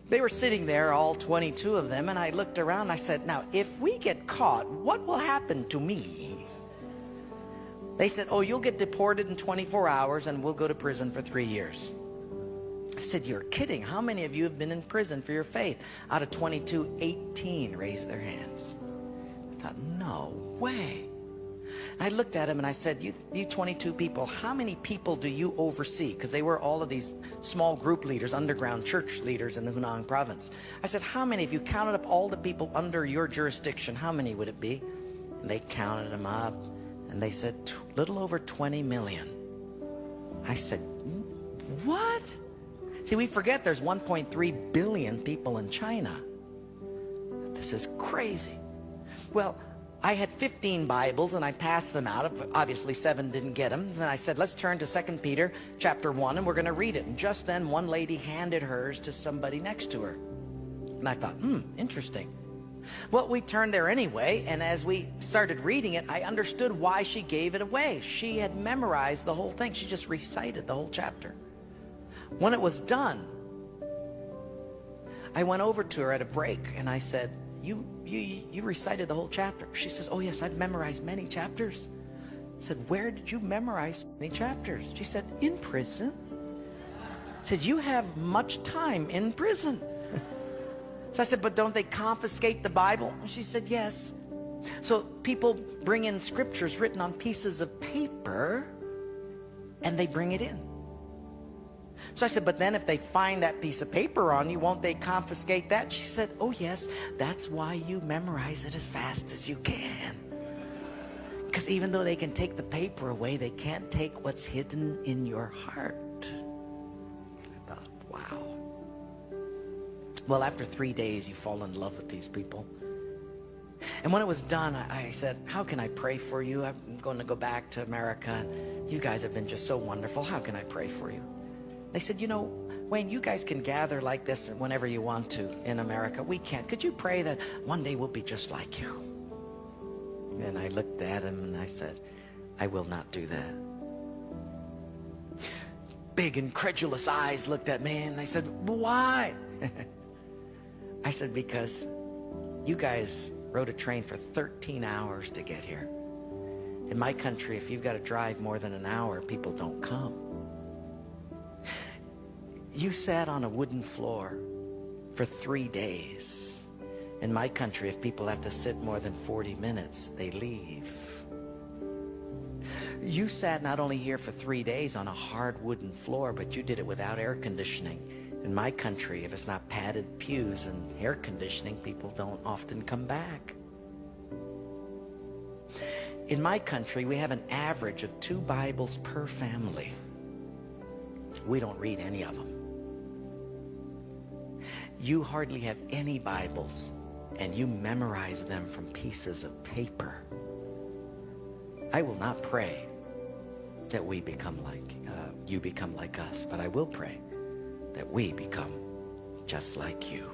They were sitting there, all 22 of them, and I looked around. I said, now, if we get caught, what will happen to me? They said, oh, you'll get deported in 24 hours and we'll go to prison for 3 years. I said, you're kidding. How many of you have been in prison for your faith? Out of 22, 18 raised their hands. I thought, no way. And I looked at him and I said, you 22 people, how many people do you oversee? Because they were all of these small group leaders, underground church leaders in the Hunan province. I said, how many, if you counted up all the people under your jurisdiction, how many would it be? And they counted them up and they said, little over 20 million. I said, what? See, we forget there's 1.3 billion people in China. This is crazy. Well, I had 15 Bibles and I passed them out. Obviously 7 didn't get them. And I said, let's turn to 2 Peter chapter 1 and we're going to read it. And just then one lady handed hers to somebody next to her. And I thought, interesting. Well, we turned there anyway, and as we started reading it, I understood why she gave it away. She had memorized the whole thing. She just recited the whole chapter. When it was done, I went over to her at a break and I said, you recited the whole chapter. She says, oh yes, I've memorized many chapters. I said, where did you memorize so many chapters? She said, in prison. I said, you have much time in prison. So I said, but don't they confiscate the Bible? She said, yes. So people bring in scriptures written on pieces of paper and they bring it in. So I said, but then if they find that piece of paper on you, won't they confiscate that? She said, oh yes, that's why you memorize it as fast as you can. Because even though they can take the paper away, they can't take what's hidden in your heart. I thought, wow. Well, after 3 days, you fall in love with these people. And when it was done, I said, how can I pray for you? I'm going to go back to America. You guys have been just so wonderful. How can I pray for you? They said, you know, Wayne, you guys can gather like this whenever you want to in America. We can't. Could you pray that one day we'll be just like you? And I looked at him and I said, I will not do that. Big incredulous eyes looked at me and they said, why? I said, because you guys rode a train for 13 hours to get here. In my country, if you've got to drive more than an hour, people don't come. You sat on a wooden floor for 3 days. In my country, if people have to sit more than 40 minutes, they leave. You sat not only here for 3 days on a hard wooden floor, but you did it without air conditioning. In my country, if it's not padded pews and air conditioning, people don't often come back. In my country, we have an average of 2 Bibles per family. We don't read any of them. You hardly have any Bibles, and you memorize them from pieces of paper. I will not pray that we become like, you become like us, but I will pray that we become just like you.